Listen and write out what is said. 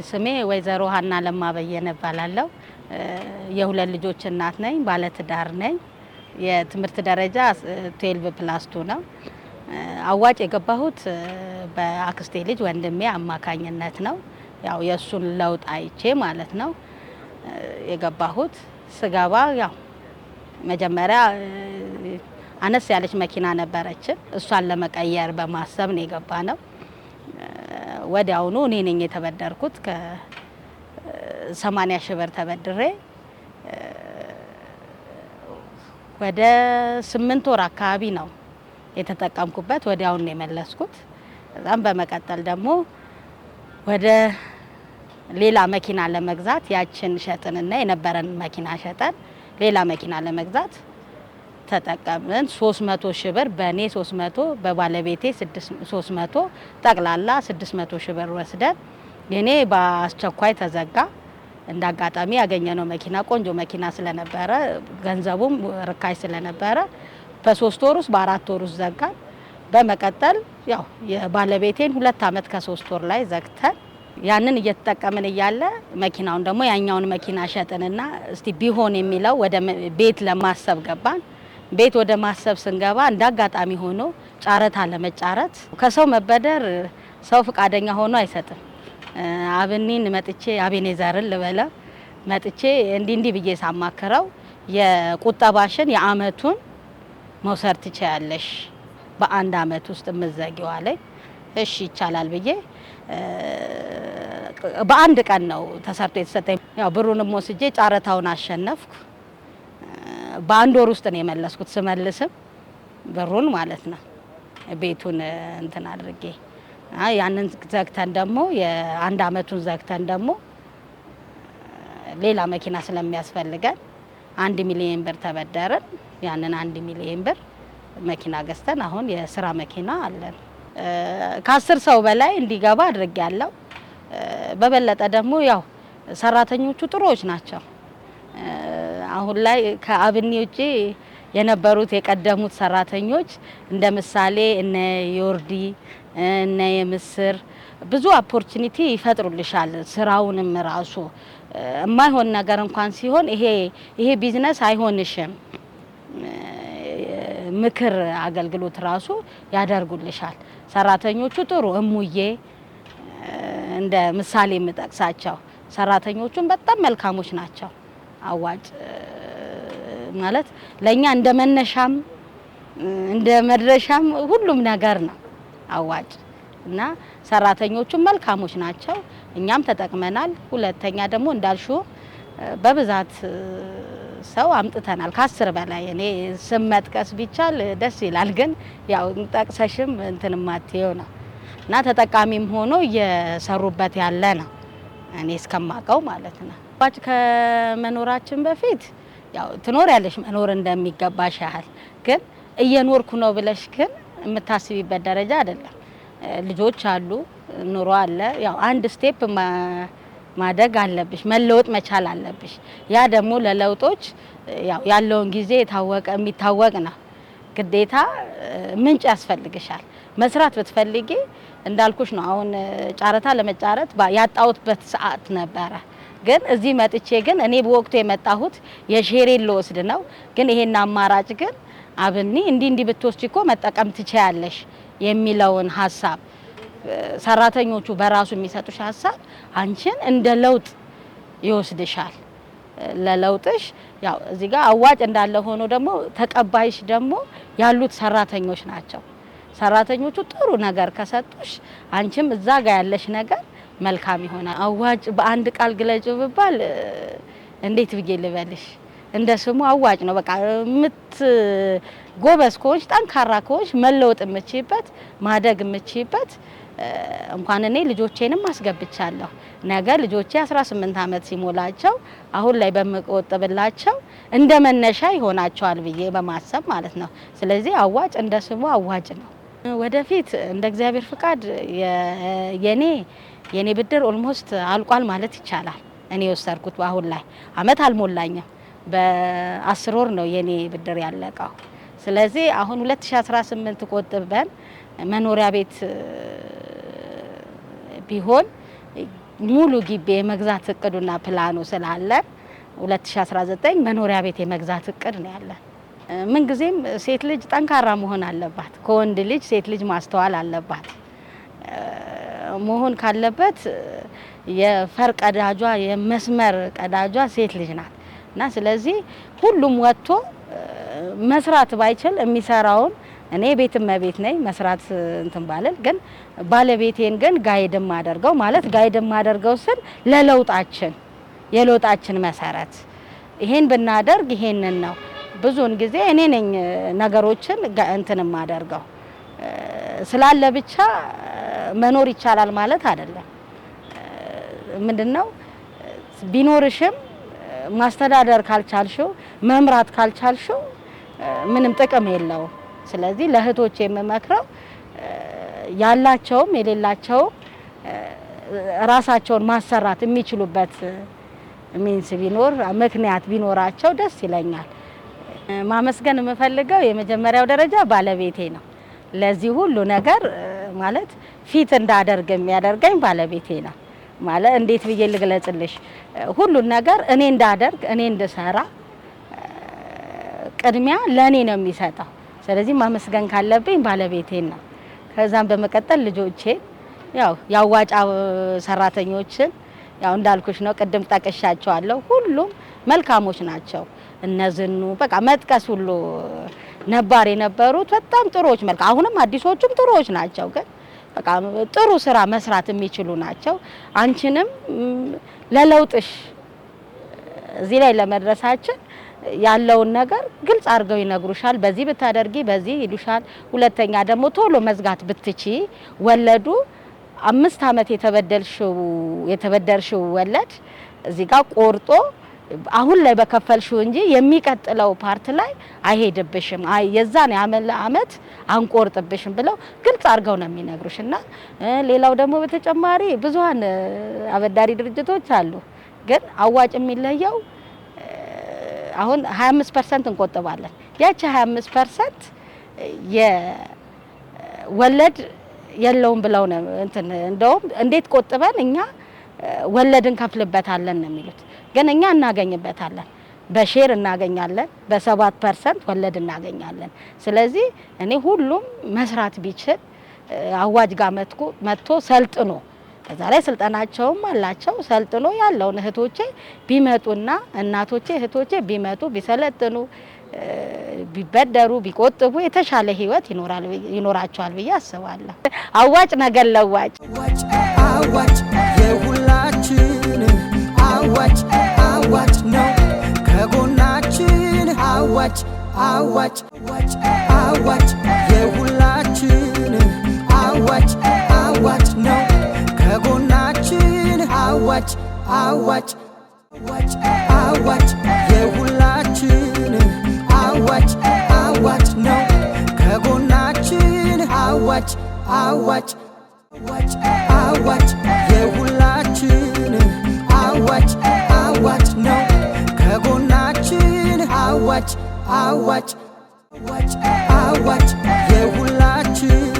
ስሜ ወይዘሮ ሀና ለማ በየነ እባላለሁ። የሁለት ልጆች እናት ነኝ፣ ባለ ትዳር ነኝ። የትምህርት ደረጃ 12+2 ነው። አዋጭ የገባሁት በአክስቴ ልጅ ወንድሜ አማካኝነት ነው። ያው የሱን ለውጥ አይቼ ማለት ነው የገባሁት። ስገባ ያው መጀመሪያ አነስ ያለች መኪና ነበረችን፣ እሷን ለመቀየር በማሰብ ነው የገባነው። ወዲያውኑ እኔ ነኝ የተበደርኩት ከ80 ሺህ ብር ተበድሬ ወደ 8 ወር አካባቢ ነው የተጠቀምኩበት። ወዲያውኑ ነው የመለስኩት። በጣም በመቀጠል ደግሞ ወደ ሌላ መኪና ለመግዛት ያችን ሸጥንና የነበረን መኪና ሸጠን ሌላ መኪና ለመግዛት ተጠቀምን። 300 ሺህ ብር በኔ 300 በባለቤቴ 300 ጠቅላላ 600 ሺህ ብር ወስደን የኔ በአስቸኳይ ተዘጋ። እንዳጋጣሚ ያገኘነው መኪና ቆንጆ መኪና ስለነበረ ገንዘቡም ርካሽ ስለነበረ በ3 ወር ውስጥ በ4 ወር ውስጥ ዘጋን። በመቀጠል ያው የባለቤቴን 2 አመት ከ3 ወር ላይ ዘግተን ያንን እየተጠቀምን እያለ መኪናውን ደግሞ ያኛውን መኪና ሸጥንና እስቲ ቢሆን የሚለው ወደ ቤት ለማሰብ ገባን። ቤት ወደ ማሰብ ስንገባ እንዳጋጣሚ ሆኖ ጫረታ ለመጫረት ከሰው መበደር ሰው ፍቃደኛ ሆኖ አይሰጥም። አብኒን መጥቼ አቤኔዘርን ልበለ መጥቼ እንዲህ ብዬ ሳማክረው የቁጠባሽን የአመቱን መውሰድ ትችያለሽ በአንድ አመት ውስጥ ምዘጊው አለኝ። እሺ ይቻላል ብዬ በአንድ ቀን ነው ተሰርቶ የተሰጠኝ። ያው ብሩንም ወስጄ ጫረታውን አሸነፍኩ። በአንድ ወር ውስጥ ነው የመለስኩት። ስመልስም ብሩን ማለት ነው ቤቱን እንትን አድርጌ ያንን ዘግተን ደግሞ የአንድ አመቱን ዘግተን ደግሞ ሌላ መኪና ስለሚያስፈልገን 1 ሚሊዮን ብር ተበደርን። ያንን 1 ሚሊዮን ብር መኪና ገዝተን አሁን የስራ መኪና አለን። ከ10 ሰው በላይ እንዲገባ አድርጌያለሁ። በበለጠ ደግሞ ያው ሰራተኞቹ ጥሩዎች ናቸው። አሁን ላይ ከአብኒ ውጪ የነበሩት የቀደሙት ሰራተኞች እንደ ምሳሌ እነ ዮርዲ እነ የምስር ብዙ ኦፖርቹኒቲ ይፈጥሩልሻል። ስራውንም ራሱ የማይሆን ነገር እንኳን ሲሆን ይሄ ቢዝነስ አይሆንሽም ምክር አገልግሎት ራሱ ያደርጉልሻል። ሰራተኞቹ ጥሩ እሙዬ እንደ ምሳሌ የምጠቅሳቸው ሰራተኞቹን በጣም መልካሞች ናቸው። አዋጭ ማለት ለኛ እንደ መነሻም እንደ መድረሻም ሁሉም ነገር ነው አዋጭ እና ሰራተኞቹም መልካሞች ናቸው። እኛም ተጠቅመናል። ሁለተኛ ደግሞ እንዳልሽው በብዛት ሰው አምጥተናል ከ10 በላይ። እኔ ስም መጥቀስ ቢቻል ደስ ይላል፣ ግን ያው ጠቅሰሽም እንትን ማትየው ነው እና ተጠቃሚም ሆኖ እየሰሩበት ያለ ነው እኔ እስከማቀው ማለት ነው። አዋጭ ከመኖራችን በፊት ያው ትኖሪያለሽ መኖር እንደሚገባሽ ያህል፣ ግን እየኖርኩ ነው ብለሽ ግን የምታስቢበት ደረጃ አይደለም። ልጆች አሉ፣ ኑሮ አለ። ያው አንድ ስቴፕ ማደግ አለብሽ፣ መለወጥ መቻል አለብሽ። ያ ደግሞ ለለውጦች ያው ያለውን ጊዜ የሚታወቅ ነው። ግዴታ ምንጭ ያስፈልግሻል። መስራት ብትፈልጊ እንዳልኩሽ ነው። አሁን ጫረታ ለመጫረት ያጣውበት ሰዓት ነበረ። ግን እዚህ መጥቼ ግን እኔ በወቅቱ የመጣሁት የሼሬን ልወስድ ነው። ግን ይሄን አማራጭ ግን አብኒ እንዲህ ብትወስጂ እኮ መጠቀም ትችያለሽ የሚለውን ሀሳብ ሰራተኞቹ በራሱ የሚሰጡሽ ሀሳብ አንቺን እንደ ለውጥ ይወስድሻል። ለለውጥሽ ያው እዚህ ጋር አዋጭ እንዳለ ሆኖ ደግሞ ተቀባይሽ ደግሞ ያሉት ሰራተኞች ናቸው። ሰራተኞቹ ጥሩ ነገር ከሰጡሽ አንቺም እዛ ጋር ያለሽ ነገር መልካም ይሆናል። አዋጭ በአንድ ቃል ግለጭ ብባል እንዴት ብዬ ልበልሽ? እንደ ስሙ አዋጭ ነው። በቃ ጎበዝ ከሆንሽ ጠንካራ ከሆንሽ መለወጥ የምችይበት ማደግ የምችይበት እንኳን እኔ ልጆቼንም አስገብቻለሁ። ነገ ልጆቼ 18 አመት ሲሞላቸው አሁን ላይ በመቆጠብላቸው እንደ መነሻ ይሆናቸዋል ብዬ በማሰብ ማለት ነው። ስለዚህ አዋጭ እንደ ስሙ አዋጭ ነው። ወደፊት እንደ እግዚአብሔር ፍቃድ የኔ ብድር ኦልሞስት አልቋል ማለት ይቻላል። እኔ ወሰርኩት አሁን ላይ አመት አልሞላኝም። በ10 ወር ነው የኔ ብድር ያለቀው። ስለዚህ አሁን 2018 ቆጥበን መኖሪያ ቤት ቢሆን ሙሉ ግቢ የመግዛት እቅዱና ፕላኑ ስላለ 2019 መኖሪያ ቤት የመግዛት እቅድ ነው ያለን። ምን ጊዜም ሴት ልጅ ጠንካራ መሆን አለባት። ከወንድ ልጅ ሴት ልጅ ማስተዋል አለባት። መሆን ካለበት የፈር ቀዳጇ የመስመር ቀዳጇ ሴት ልጅ ናት እና ስለዚህ ሁሉም ወጥቶ መስራት ባይችል የሚሰራውን እኔ ቤትም መቤት ነኝ መስራት እንትን ባለል ግን ባለቤቴን ግን ጋይድም ማደርገው ማለት ጋይድም ማደርገው ስል ለለውጣችን የለውጣችን መሰረት ይሄን ብናደርግ ይሄንን ነው። ብዙውን ጊዜ እኔ ነኝ ነገሮችን እንትን ማደርገው ስላለ ብቻ መኖር ይቻላል ማለት አይደለም። ምንድነው ቢኖርሽም ማስተዳደር ካልቻልሽው መምራት ካልቻልሽው ምንም ጥቅም የለው። ስለዚህ ለእህቶቼ የምመክረው ያላቸውም የሌላቸው ራሳቸውን ማሰራት የሚችሉበት ሚንስ ቢኖር ምክንያት ቢኖራቸው ደስ ይለኛል። ማመስገን የምፈልገው የመጀመሪያው ደረጃ ባለቤቴ ነው። ለዚህ ሁሉ ነገር ማለት ፊት እንዳደርግ የሚያደርገኝ ባለቤቴ ነው። ማለት እንዴት ብዬ ልግለጽልሽ? ሁሉ ነገር እኔ እንዳደርግ እኔ እንድሰራ ቅድሚያ ለኔ ነው የሚሰጠው። ስለዚህ ማመስገን ካለብኝ ባለቤቴን ነው። ከዛም በመቀጠል ልጆቼን ያው ያዋጫ ሰራተኞችን ያው እንዳልኩሽ ነው ቅድም ጠቅሻቸዋለሁ። ሁሉም መልካሞች ናቸው። እነዝኑ በቃ መጥቀስ ሁሉ ነባር የነበሩት በጣም ጥሩዎች አሁንም አዲሶቹም ጥሩዎች ናቸው። ግን በቃ ጥሩ ስራ መስራት የሚችሉ ናቸው። አንቺንም ለለውጥሽ እዚህ ላይ ለመድረሳችን ያለውን ነገር ግልጽ አድርገው ይነግሩሻል። በዚህ ብታደርጊ በዚህ ይሉሻል። ሁለተኛ ደግሞ ቶሎ መዝጋት ብትቺ ወለዱ 5 አመት የተበደርሽው ወለድ እዚህ ጋር ቆርጦ አሁን ላይ በከፈልሽው እንጂ የሚቀጥለው ፓርት ላይ አይሄድብሽም። የዛን አመት አንቆርጥብሽም ብለው ግልጽ አድርገው ነው የሚነግሩሽና ሌላው ደግሞ በተጨማሪ ብዙሃን አበዳሪ ድርጅቶች አሉ። ግን አዋጭ የሚለየው አሁን 25% እንቆጥባለን። ያቺ 25% የወለድ የለውም ብለው ነው እንደውም እንዴት ቆጥበን እኛ ወለድን ከፍልበታለን ነው የሚሉት። ግን እኛ እናገኝበታለን። በሼር እናገኛለን፣ በ7% ወለድ እናገኛለን። ስለዚህ እኔ ሁሉም መስራት ቢችል አዋጅ ጋር መጥቶ ሰልጥኖ ከዛ ላይ ስልጠናቸውም አላቸው ሰልጥኖ ያለውን እህቶቼ ቢመጡና እናቶቼ እህቶቼ ቢመጡ ቢሰለጥኑ ቢበደሩ ቢቆጥቡ የተሻለ ህይወት ይኖራቸዋል ብዬ አስባለሁ። አዋጭ ነገር ለዋጭ አዋጭ የሁላችን አዋጭ አዋጭ ነው ከጎናችን አዋጭ አዋጭ አዋጭ የሁላችን አዋጭ አዋጭ ነው ከጎናችን አዋጭ አዋጭ አዋጭ የሁላችን አዋጭ አዋጭ ነው ከጎናችን አዋጭ አዋጭ አዋጭ የሁላችን አዋጭ አዋጭ ነው ከጎናችን አዋጭ አዋጭ አዋጭ የሁላችን